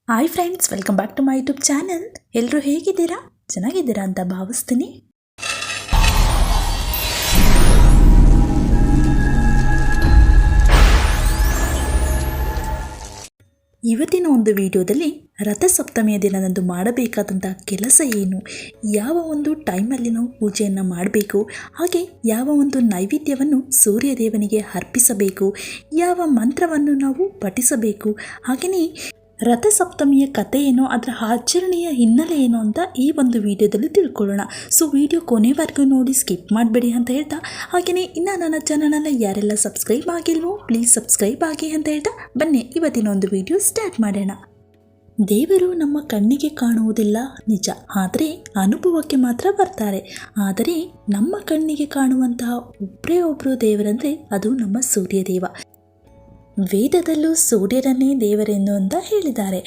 Hi friends, welcome back to my YouTube channel. ಎಲ್ಲರೂ ಹೇಗಿದ್ದೀರಾ? ಚೆನ್ನಾಗಿದ್ದೀರಾ ಅಂತ ಭಾವಿಸ್ತೀನಿ. ಇವತ್ತಿನ ಒಂದು ವಿಡಿಯೋದಲ್ಲಿ ರಥಸಪ್ತಮಿಯ ದಿನದಂದು ಮಾಡಬೇಕಾದಂಥ ಕೆಲಸ ಏನು, ಯಾವ ಒಂದು ಟೈಮಲ್ಲಿ ನಾವು ಪೂಜೆಯನ್ನು ಮಾಡಬೇಕು, ಹಾಗೆ ಯಾವ ಒಂದು ನೈವೇದ್ಯವನ್ನು ಸೂರ್ಯದೇವನಿಗೆ ಅರ್ಪಿಸಬೇಕು, ಯಾವ ಮಂತ್ರವನ್ನು ನಾವು ಪಠಿಸಬೇಕು, ಹಾಗೆಯೇ ರಥಸಪ್ತಮಿಯ ಕಥೆ ಏನೋ, ಅದರ ಆಚರಣೆಯ ಹಿನ್ನೆಲೆ ಏನು ಅಂತ ಈ ಒಂದು ವಿಡಿಯೋದಲ್ಲಿ ತಿಳ್ಕೊಳ್ಳೋಣ. ಸೊ ವಿಡಿಯೋ ಕೊನೆವರೆಗೂ ನೋಡಿ, ಸ್ಕಿಪ್ ಮಾಡಬೇಡಿ ಅಂತ ಹೇಳ್ತಾ, ಹಾಗೆಯೇ ಇನ್ನು ನನ್ನ ಚಾನಲನ್ನು ಯಾರೆಲ್ಲ ಸಬ್ಸ್ಕ್ರೈಬ್ ಆಗಿಲ್ವೋ ಪ್ಲೀಸ್ ಸಬ್ಸ್ಕ್ರೈಬ್ ಆಗಿ ಅಂತ ಹೇಳ್ತಾ ಬನ್ನಿ ಇವತ್ತಿನ ಒಂದು ವಿಡಿಯೋ ಸ್ಟಾರ್ಟ್ ಮಾಡೋಣ. ದೇವರು ನಮ್ಮ ಕಣ್ಣಿಗೆ ಕಾಣುವುದಿಲ್ಲ ನಿಜ, ಆದರೆ ಅನುಭವಕ್ಕೆ ಮಾತ್ರ ಬರ್ತಾರೆ. ಆದರೆ ನಮ್ಮ ಕಣ್ಣಿಗೆ ಕಾಣುವಂತಹ ಒಬ್ಬರೇ ಒಬ್ಬರು ದೇವರಂದರೆ ಅದು ನಮ್ಮ ಸೂರ್ಯದೇವ. ವೇದದಲ್ಲೂ ಸೂರ್ಯರನ್ನೇ ದೇವರೆಂದು ಅಂತ ಹೇಳಿದ್ದಾರೆ.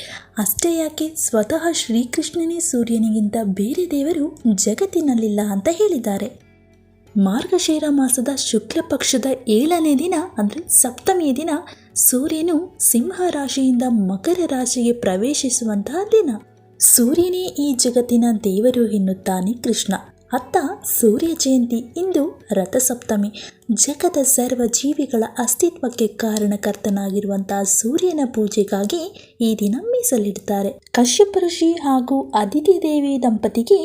ಅಷ್ಟೇ ಯಾಕೆ, ಸ್ವತಃ ಶ್ರೀಕೃಷ್ಣನೇ ಸೂರ್ಯನಿಗಿಂತ ಬೇರೆ ದೇವರು ಜಗತ್ತಿನಲ್ಲಿಲ್ಲ ಅಂತ ಹೇಳಿದ್ದಾರೆ. ಮಾರ್ಗಶಿರ ಮಾಸದ ಶುಕ್ಲ ಪಕ್ಷದ 7ನೇ ದಿನ ಅಂದರೆ ಸಪ್ತಮಿಯ ದಿನ ಸೂರ್ಯನು ಸಿಂಹ ರಾಶಿಯಿಂದ ಮಕರ ರಾಶಿಗೆ ಪ್ರವೇಶಿಸುವಂತಹ ದಿನ. ಸೂರ್ಯನೇ ಈ ಜಗತ್ತಿನ ದೇವರು ಎನ್ನುತ್ತಾನೆ ಕೃಷ್ಣ. ಅತ್ತ ಸೂರ್ಯ ಜಯಂತಿ. ಇಂದು ರಥಸಪ್ತಮಿ. ಜಗದ ಸರ್ವ ಜೀವಿಗಳ ಅಸ್ತಿತ್ವಕ್ಕೆ ಕಾರಣಕರ್ತನಾಗಿರುವಂತಹ ಸೂರ್ಯನ ಪೂಜೆಗಾಗಿ ಈ ದಿನ ಮೀಸಲಿಡುತ್ತಾರೆ. ಕಶ್ಯಪ ಋಷಿ ಹಾಗೂ ಅದಿತಿ ದೇವಿ ದಂಪತಿಗೆ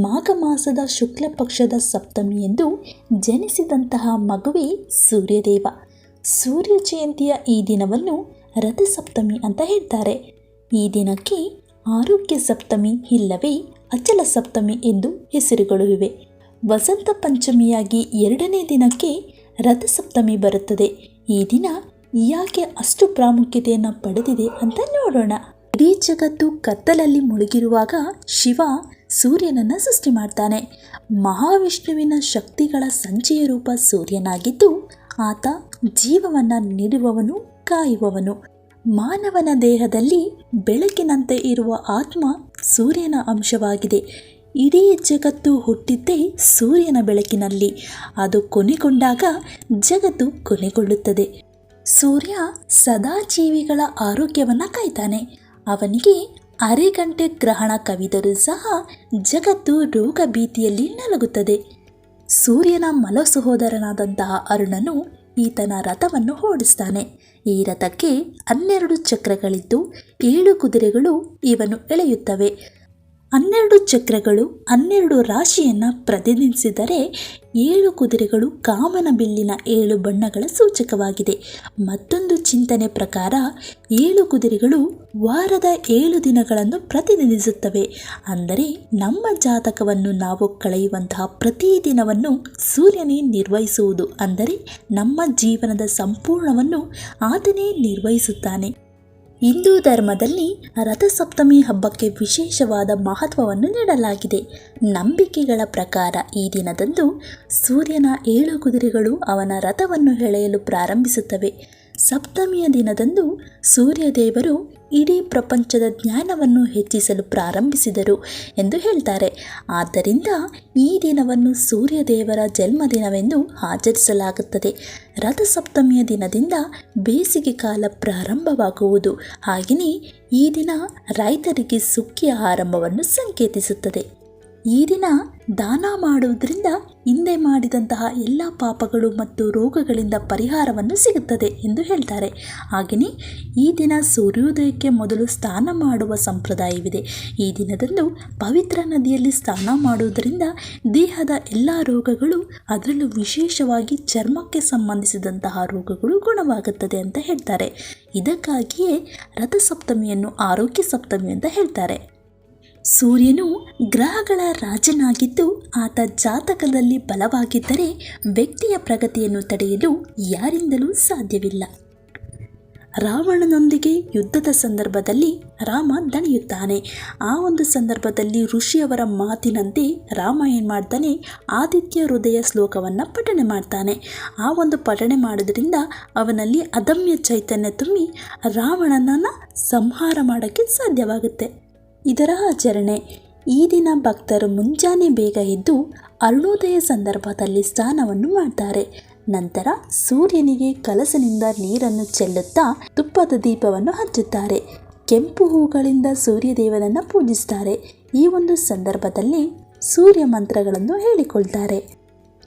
ಮಾಘ ಮಾಸದ ಶುಕ್ಲ ಪಕ್ಷದ ಸಪ್ತಮಿ ಎಂದು ಜನಿಸಿದಂತಹ ಮಗುವೇ ಸೂರ್ಯದೇವ. ಸೂರ್ಯ ಜಯಂತಿಯ ಈ ದಿನವನ್ನು ರಥಸಪ್ತಮಿ ಅಂತ ಹೇಳ್ತಾರೆ. ಈ ದಿನಕ್ಕೆ ಆರೋಗ್ಯ ಸಪ್ತಮಿ ಇಲ್ಲವೇ ಅಚಲ ಸಪ್ತಮಿ ಎಂದು ಹೆಸರುಗಳು ಇವೆ. ವಸಂತ ಪಂಚಮಿಯಾಗಿ 2ನೇ ದಿನಕ್ಕೆ ರಥಸಪ್ತಮಿ ಬರುತ್ತದೆ. ಈ ದಿನ ಯಾಕೆ ಅಷ್ಟು ಪ್ರಾಮುಖ್ಯತೆಯನ್ನು ಪಡೆದಿದೆ ಅಂತ ನೋಡೋಣ. ಇಡೀ ಜಗತ್ತು ಕತ್ತಲಲ್ಲಿ ಮುಳುಗಿರುವಾಗ ಶಿವ ಸೂರ್ಯನನ್ನು ಸೃಷ್ಟಿ ಮಾಡ್ತಾನೆ. ಮಹಾವಿಷ್ಣುವಿನ ಶಕ್ತಿಗಳ ಸಂಚಯ ರೂಪ ಸೂರ್ಯನಾಗಿದ್ದು ಆತ ಜೀವವನ್ನು ನೀಡುವವನು, ಕಾಯುವವನು. ಮಾನವನ ದೇಹದಲ್ಲಿ ಬೆಳಕಿನಂತೆ ಇರುವ ಆತ್ಮ ಸೂರ್ಯನ ಅಂಶವಾಗಿದೆ. ಇಡೀ ಜಗತ್ತು ಹುಟ್ಟಿದ್ದೇ ಸೂರ್ಯನ ಬೆಳಕಿನಲ್ಲಿ. ಅದು ಕೊನೆಗೊಂಡಾಗ ಜಗತ್ತು ಕೊನೆಗೊಳ್ಳುತ್ತದೆ. ಸೂರ್ಯ ಸದಾ ಜೀವಿಗಳ ಆರೋಗ್ಯವನ್ನು ಕಾಯ್ತಾನೆ. ಅವನಿಗೆ ಅರೆಗಂಟೆ ಗ್ರಹಣ ಕವಿದರೂ ಸಹ ಜಗತ್ತು ರೋಗ ಭೀತಿಯಲ್ಲಿ ನಲಗುತ್ತದೆ. ಸೂರ್ಯನ ಮಲ ಸಹೋದರನಾದಂತಹ ಅರುಣನು ಈತನ ರಥವನ್ನು ಓಡಿಸ್ತಾನೆ. ಈ ರಥಕ್ಕೆ 12 ಚಕ್ರಗಳಿದ್ದು 7 ಕುದುರೆಗಳು ಇವನ್ನು ಎಳೆಯುತ್ತವೆ. 12 ಚಕ್ರಗಳು 12 ರಾಶಿಯನ್ನು ಪ್ರತಿನಿಧಿಸಿದರೆ 7 ಕುದುರೆಗಳು ಕಾಮನ ಬಿಲ್ಲಿನ 7 ಬಣ್ಣಗಳ ಸೂಚಕವಾಗಿದೆ. ಮತ್ತೊಂದು ಚಿಂತನೆ ಪ್ರಕಾರ 7 ಕುದುರೆಗಳು ವಾರದ 7 ದಿನಗಳನ್ನು ಪ್ರತಿನಿಧಿಸುತ್ತವೆ. ಅಂದರೆ ನಮ್ಮ ಜಾತಕವನ್ನು ನಾವು ಕಳೆಯುವಂತಹ ಪ್ರತಿ ದಿನವನ್ನು ಸೂರ್ಯನೇ ನಿರ್ವಹಿಸುವುದು. ಅಂದರೆ ನಮ್ಮ ಜೀವನದ ಸಂಪೂರ್ಣವನ್ನು ಆತನೇ ನಿರ್ವಹಿಸುತ್ತಾನೆ. ಹಿಂದೂ ಧರ್ಮದಲ್ಲಿ ರಥಸಪ್ತಮಿ ಹಬ್ಬಕ್ಕೆ ವಿಶೇಷವಾದ ಮಹತ್ವವನ್ನು ನೀಡಲಾಗಿದೆ. ನಂಬಿಕೆಗಳ ಪ್ರಕಾರ ಈ ದಿನದಂದು ಸೂರ್ಯನ 7 ಕುದುರೆಗಳು ಅವನ ರಥವನ್ನು ಎಳೆಯಲು ಪ್ರಾರಂಭಿಸುತ್ತವೆ. ಸಪ್ತಮಿಯ ದಿನದಂದು ಸೂರ್ಯದೇವರು ಇಡೀ ಪ್ರಪಂಚದ ಜ್ಞಾನವನ್ನು ಹೆಚ್ಚಿಸಲು ಪ್ರಾರಂಭಿಸಿದರು ಎಂದು ಹೇಳ್ತಾರೆ. ಆದ್ದರಿಂದ ಈ ದಿನವನ್ನು ಸೂರ್ಯದೇವರ ಜನ್ಮದಿನವೆಂದು ಆಚರಿಸಲಾಗುತ್ತದೆ. ರಥಸಪ್ತಮಿಯ ದಿನದಿಂದ ಬೇಸಿಗೆ ಕಾಲ ಪ್ರಾರಂಭವಾಗುವುದು. ಹಾಗೆಯೇ ಈ ದಿನ ರೈತರಿಗೆ ಸುಗ್ಗಿಯ ಆರಂಭವನ್ನು ಸಂಕೇತಿಸುತ್ತದೆ. ಈ ದಿನ ದಾನ ಮಾಡುವುದರಿಂದ ಹಿಂದೆ ಮಾಡಿದಂತಹ ಎಲ್ಲ ಪಾಪಗಳು ಮತ್ತು ರೋಗಗಳಿಂದ ಪರಿಹಾರವನ್ನು ಸಿಗುತ್ತದೆ ಎಂದು ಹೇಳ್ತಾರೆ. ಹಾಗೆಯೇ ಈ ದಿನ ಸೂರ್ಯೋದಯಕ್ಕೆ ಮೊದಲು ಸ್ನಾನ ಮಾಡುವ ಸಂಪ್ರದಾಯವಿದೆ. ಈ ದಿನದಂದು ಪವಿತ್ರ ನದಿಯಲ್ಲಿ ಸ್ನಾನ ಮಾಡುವುದರಿಂದ ದೇಹದ ಎಲ್ಲ ರೋಗಗಳು, ಅದರಲ್ಲೂ ವಿಶೇಷವಾಗಿ ಚರ್ಮಕ್ಕೆ ಸಂಬಂಧಿಸಿದಂತಹ ರೋಗಗಳು ಗುಣವಾಗುತ್ತದೆ ಅಂತ ಹೇಳ್ತಾರೆ. ಇದಕ್ಕಾಗಿಯೇ ರಥಸಪ್ತಮಿಯನ್ನು ಆರೋಗ್ಯ ಸಪ್ತಮಿ ಅಂತ ಹೇಳ್ತಾರೆ. ಸೂರ್ಯನು ಗ್ರಹಗಳ ರಾಜನಾಗಿದ್ದು ಆತ ಜಾತಕದಲ್ಲಿ ಬಲವಾಗಿದ್ದರೆ ವ್ಯಕ್ತಿಯ ಪ್ರಗತಿಯನ್ನು ತಡೆಯಲು ಯಾರಿಂದಲೂ ಸಾಧ್ಯವಿಲ್ಲ. ರಾವಣನೊಂದಿಗೆ ಯುದ್ಧದ ಸಂದರ್ಭದಲ್ಲಿ ರಾಮ ದಣಿಯುತ್ತಾನೆ. ಆ ಒಂದು ಸಂದರ್ಭದಲ್ಲಿ ಋಷಿಯವರ ಮಾತಿನಂತೆ ರಾಮ ಏನು ಮಾಡ್ತಾನೆ, ಆದಿತ್ಯ ಹೃದಯ ಶ್ಲೋಕವನ್ನು ಪಠಣೆ ಮಾಡ್ತಾನೆ. ಆ ಒಂದು ಪಠಣೆ ಮಾಡೋದ್ರಿಂದ ಅವನಲ್ಲಿ ಅದಮ್ಯ ಚೈತನ್ಯ ತುಂಬಿ ರಾವಣನನ್ನು ಸಂಹಾರ ಮಾಡೋಕ್ಕೆ ಸಾಧ್ಯವಾಗುತ್ತೆ. ಇದರ ಆಚರಣೆ ಈ ದಿನ ಭಕ್ತರು ಮುಂಜಾನೆ ಬೇಗ ಎದ್ದು ಅರುಣೋದಯ ಸಂದರ್ಭದಲ್ಲಿ ಸ್ನಾನವನ್ನು ಮಾಡ್ತಾರೆ. ನಂತರ ಸೂರ್ಯನಿಗೆ ಕಲಸನಿಂದ ನೀರನ್ನು ಚೆಲ್ಲುತ್ತಾ ತುಪ್ಪದ ದೀಪವನ್ನು ಹಚ್ಚುತ್ತಾರೆ. ಕೆಂಪು ಹೂಗಳಿಂದ ಸೂರ್ಯದೇವನನ್ನು ಪೂಜಿಸ್ತಾರೆ. ಈ ಒಂದು ಸಂದರ್ಭದಲ್ಲಿ ಸೂರ್ಯ ಮಂತ್ರಗಳನ್ನು ಹೇಳಿಕೊಳ್ತಾರೆ.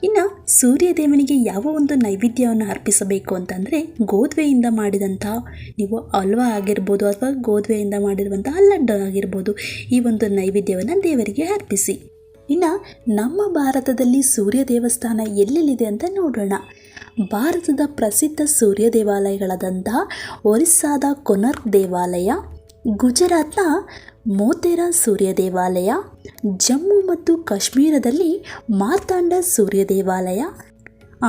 ಇನ್ನು ಸೂರ್ಯದೇವನಿಗೆ ಯಾವ ಒಂದು ನೈವೇದ್ಯವನ್ನು ಅರ್ಪಿಸಬೇಕು ಅಂತಂದರೆ ಗೋಧುವೆಯಿಂದ ಮಾಡಿದಂಥ ನೀವು ಹಲ್ವಾ ಆಗಿರ್ಬೋದು ಅಥವಾ ಗೋಧುವೆಯಿಂದ ಮಾಡಿರುವಂತಹ ಲಡ್ಡು ಆಗಿರ್ಬೋದು, ಈ ಒಂದು ನೈವೇದ್ಯವನ್ನು ದೇವರಿಗೆ ಅರ್ಪಿಸಿ. ಇನ್ನು ನಮ್ಮ ಭಾರತದಲ್ಲಿ ಸೂರ್ಯ ದೇವಸ್ಥಾನ ಎಲ್ಲೆಲ್ಲಿದೆ ಅಂತ ನೋಡೋಣ. ಭಾರತದ ಪ್ರಸಿದ್ಧ ಸೂರ್ಯ ದೇವಾಲಯಗಳಾದಂತಹ ಒರಿಸ್ಸಾದ ಕೊನಾರ್ಕ್ ದೇವಾಲಯ, ಗುಜರಾತ್ನ ಮೋತೆರಾ ಸೂರ್ಯ ದೇವಾಲಯ, ಜಮ್ಮು ಮತ್ತು ಕಾಶ್ಮೀರದಲ್ಲಿ ಮಾರ್ತಾಂಡ ಸೂರ್ಯ ದೇವಾಲಯ,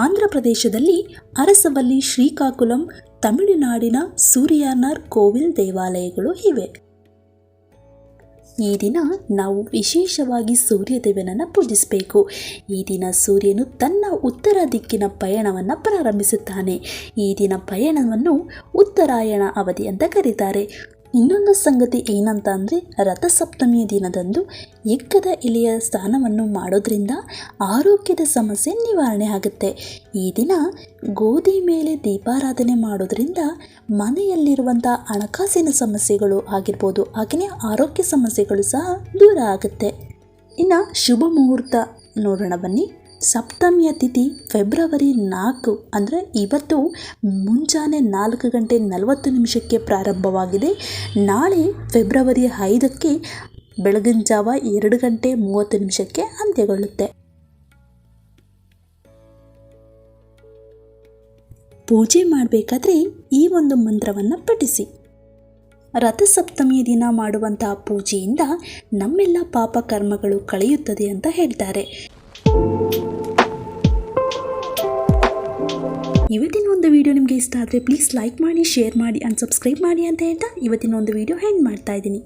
ಆಂಧ್ರ ಪ್ರದೇಶದಲ್ಲಿ ಅರಸವಲ್ಲಿ ಶ್ರೀಕಾಕುಲಂ, ತಮಿಳುನಾಡಿನ ಸೂರ್ಯನಾರ್ ಕೋವಿಲ್ ದೇವಾಲಯಗಳು ಇವೆ. ಈ ದಿನ ನಾವು ವಿಶೇಷವಾಗಿ ಸೂರ್ಯದೇವನನ್ನು ಪೂಜಿಸಬೇಕು. ಈ ದಿನ ಸೂರ್ಯನು ತನ್ನ ಉತ್ತರ ದಿಕ್ಕಿನ ಪಯಣವನ್ನು ಪ್ರಾರಂಭಿಸುತ್ತಾನೆ. ಈ ದಿನ ಪಯಣವನ್ನು ಉತ್ತರಾಯಣ ಅವಧಿ ಅಂತ ಕರೀತಾರೆ. ಇನ್ನೊಂದು ಸಂಗತಿ ಏನಂತ ಅಂದರೆ ರಥಸಪ್ತಮಿಯ ದಿನದಂದು ಎಕ್ಕದ ಎಲೆಯ ಸ್ನಾನವನ್ನು ಮಾಡೋದ್ರಿಂದ ಆರೋಗ್ಯದ ಸಮಸ್ಯೆ ನಿವಾರಣೆ ಆಗುತ್ತೆ. ಈ ದಿನ ಗೋಧಿ ಮೇಲೆ ದೀಪಾರಾಧನೆ ಮಾಡೋದ್ರಿಂದ ಮನೆಯಲ್ಲಿರುವಂಥ ಹಣಕಾಸಿನ ಸಮಸ್ಯೆಗಳು ಆಗಿರ್ಬೋದು, ಹಾಗೆಯೇ ಆರೋಗ್ಯ ಸಮಸ್ಯೆಗಳು ಸಹ ದೂರ ಆಗುತ್ತೆ. ಇನ್ನು ಶುಭ ಮುಹೂರ್ತ ನೋಡೋಣ ಬನ್ನಿ. ಸಪ್ತಮಿಯ ತಿಥಿ ಫೆಬ್ರವರಿ 4 ಅಂದರೆ ಇವತ್ತು ಮುಂಜಾನೆ 4:40 ಪ್ರಾರಂಭವಾಗಿದೆ. ನಾಳೆ ಫೆಬ್ರವರಿ 5 ಬೆಳಗಿನ ಜಾವ 2:30 ಅಂತ್ಯಗೊಳ್ಳುತ್ತೆ. ಪೂಜೆ ಮಾಡಬೇಕಾದ್ರೆ ಈ ಒಂದು ಮಂತ್ರವನ್ನು ಪಠಿಸಿ. ರಥಸಪ್ತಮಿಯ ದಿನ ಮಾಡುವಂತಹ ಪೂಜೆಯಿಂದ ನಮ್ಮೆಲ್ಲ ಪಾಪ ಕರ್ಮಗಳು ಕಳೆಯುತ್ತದೆ ಅಂತ ಹೇಳ್ತಾರೆ. ಇವತ್ತಿನ ಒಂದು ವಿಡಿಯೋ ನಿಮಗೆ ಇಷ್ಟ ಆದರೆ ಪ್ಲೀಸ್ ಲೈಕ್ ಮಾಡಿ, ಶೇರ್ ಮಾಡಿ ಆ್ಯಂಡ್ ಸಬ್ಸ್ಕ್ರೈಬ್ ಮಾಡಿ ಅಂತ ಹೇಳ್ತಾ ಇವತ್ತಿನ ಒಂದು ವಿಡಿಯೋ ಎಂಡ್ ಮಾಡ್ತಾ ಇದ್ದೀನಿ.